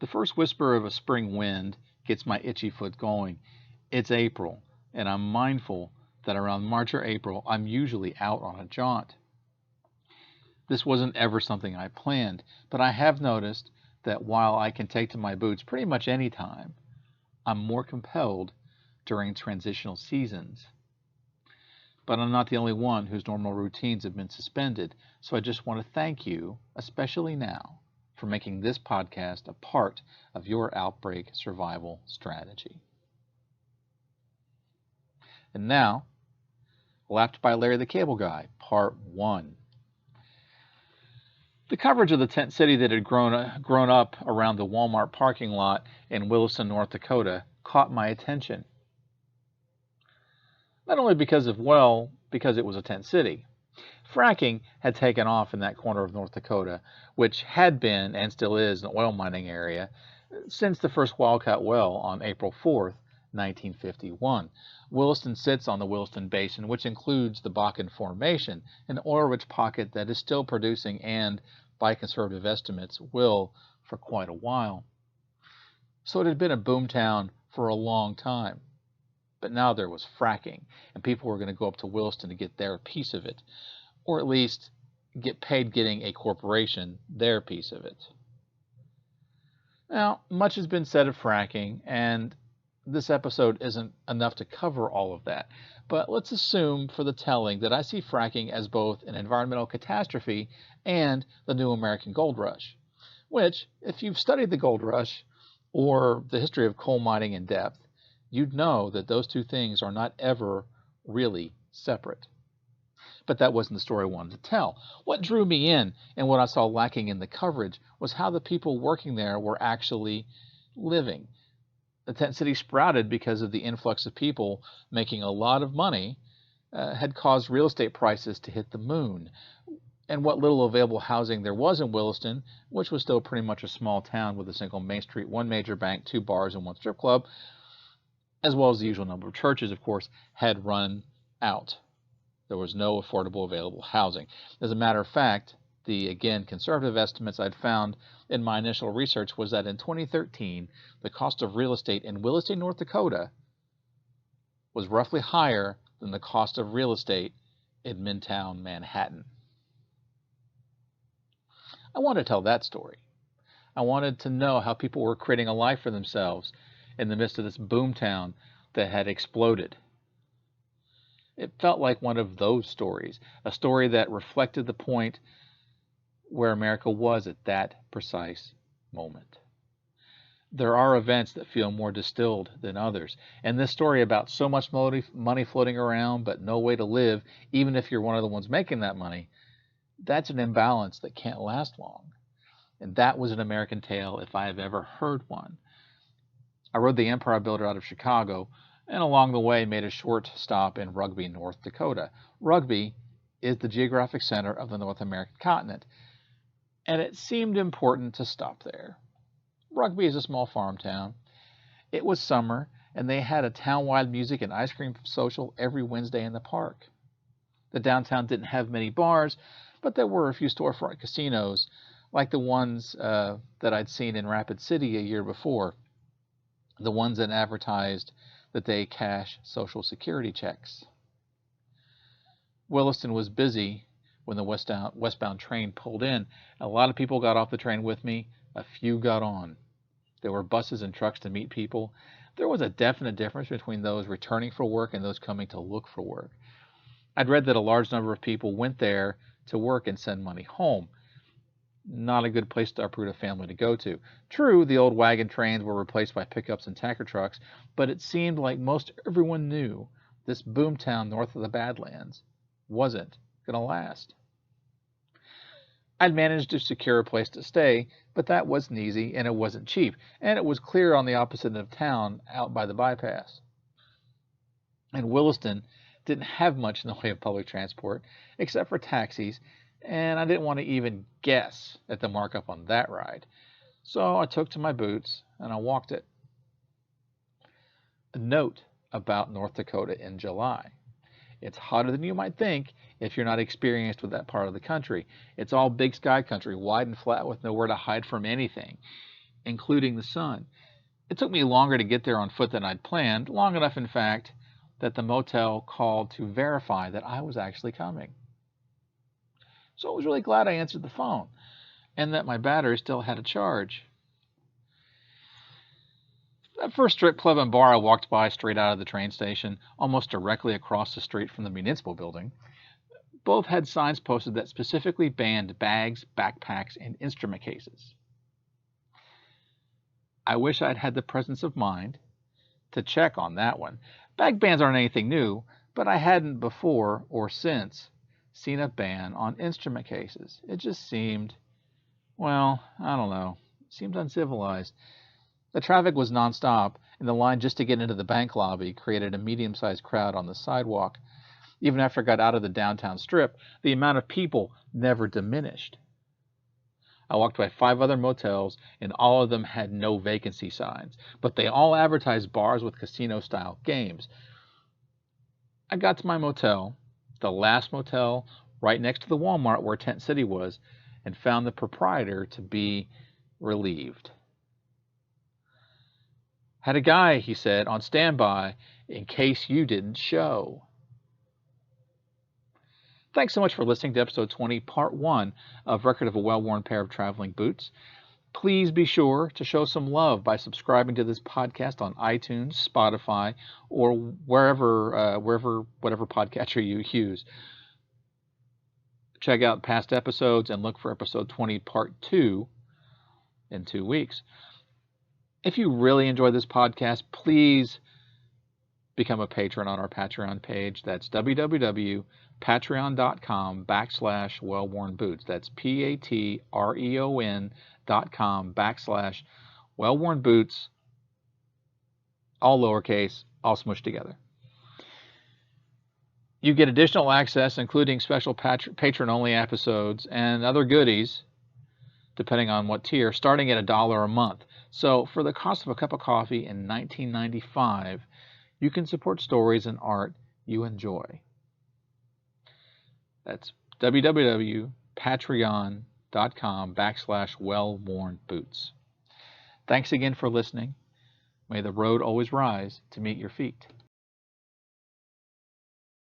The first whisper of a spring wind gets my itchy foot going. It's April, and I'm mindful that around March or April I'm usually out on a jaunt. This wasn't ever something I planned, but I have noticed that while I can take to my boots pretty much any time, I'm more compelled during transitional seasons. But I'm not the only one whose normal routines have been suspended, so I just want to thank you, especially now, for making this podcast a part of your outbreak survival strategy. And now, Lapped by Larry the Cable Guy, Part 1. The coverage of the tent city that had grown up around the Walmart parking lot in Williston, North Dakota, caught my attention. Not only because it was a tent city. Fracking had taken off in that corner of North Dakota, which had been and still is an oil mining area since the first wildcat well on April 4th, 1951. Williston sits on the Williston Basin, which includes the Bakken Formation, an oil-rich pocket that is still producing and, by conservative estimates, will for quite a while. So it had been a boomtown for a long time. But now there was fracking, and people were going to go up to Williston to get their piece of it, or at least get paid getting a corporation their piece of it. Now, much has been said of fracking, and this episode isn't enough to cover all of that, but let's assume for the telling that I see fracking as both an environmental catastrophe and the new American gold rush, which, if you've studied the gold rush or the history of coal mining in depth, you'd know that those two things are not ever really separate. But that wasn't the story I wanted to tell. What drew me in and what I saw lacking in the coverage was how the people working there were actually living. The tent city sprouted because of the influx of people making a lot of money, had caused real estate prices to hit the moon. And what little available housing there was in Williston, which was still pretty much a small town with a single main street, one major bank, 2 bars, and 1 strip club, as well as the usual number of churches, of course, had run out. There was no affordable available housing. As a matter of fact, the, again, conservative estimates I'd found in my initial research was that in 2013, the cost of real estate in Williston, North Dakota was roughly higher than the cost of real estate in Midtown Manhattan. I wanted to tell that story. I wanted to know how people were creating a life for themselves in the midst of this boomtown that had exploded. It felt like one of those stories, a story that reflected the point where America was at that precise moment. There are events that feel more distilled than others, and this story about so much money floating around but no way to live, even if you're one of the ones making that money, that's an imbalance that can't last long. And that was an American tale if I have ever heard one. I rode the Empire Builder out of Chicago, and along the way made a short stop in Rugby, North Dakota. Rugby is the geographic center of the North American continent, and it seemed important to stop there. Rugby is a small farm town. It was summer, and they had a town-wide music and ice cream social every Wednesday in the park. The downtown didn't have many bars, but there were a few storefront casinos, like the ones that I'd seen in Rapid City a year before, the ones that advertised that they cash Social Security checks. Williston was busy when the westbound train pulled in. A lot of people got off the train with me. A few got on. There were buses and trucks to meet people. There was a definite difference between those returning for work and those coming to look for work. I'd read that a large number of people went there to work and send money home. Not a good place to uproot a family to go to. True, the old wagon trains were replaced by pickups and tanker trucks, but it seemed like most everyone knew this boomtown north of the Badlands wasn't going to last. I'd managed to secure a place to stay, but that wasn't easy and it wasn't cheap, and it was clear on the opposite end of town out by the bypass. And Williston didn't have much in the way of public transport, except for taxis, and I didn't want to even guess at the markup on that ride. So I took to my boots and I walked it. A note about North Dakota in July. It's hotter than you might think if you're not experienced with that part of the country. It's all big sky country, wide and flat with nowhere to hide from anything. including the sun. It took me longer to get there on foot than I'd planned, long enough, in fact, that the motel called to verify that I was actually coming. So I was really glad I answered the phone and that my battery still had a charge. That first strip club and bar I walked by straight out of the train station, almost directly across the street from the municipal building, both had signs posted that specifically banned bags, backpacks, and instrument cases. I wish I'd had the presence of mind to check on that one. Bag bans aren't anything new, but I hadn't before or since seen a ban on instrument cases. It just seemed, well, I don't know, seemed uncivilized. The traffic was nonstop, and the line just to get into the bank lobby created a medium-sized crowd on the sidewalk. Even after I got out of the downtown strip, the amount of people never diminished. I walked by 5 other motels, and all of them had no vacancy signs, but they all advertised bars with casino-style games. I got to my motel, the last motel right next to the Walmart where Tent City was, and found the proprietor to be relieved. Had a guy, he said, on standby in case you didn't show. Thanks so much for listening to episode 20, part 1 of Record of a Well-Worn Pair of Traveling Boots. Please be sure to show some love by subscribing to this podcast on iTunes, Spotify, or whatever podcatcher you use. Check out past episodes and look for episode 20, part 2 in 2 weeks. If you really enjoy this podcast, please become a patron on our Patreon page. That's www.patreon.com/wellwornboots. That's patreon.com/wellwornboots, all lowercase, all smushed together. You get additional access, including special patron-only episodes and other goodies, depending on what tier, starting at $1 a month. So for the cost of a cup of coffee in 1995, you can support stories and art you enjoy. That's www.patreon.com/wellwornboots. Thanks again for listening. May the road always rise to meet your feet.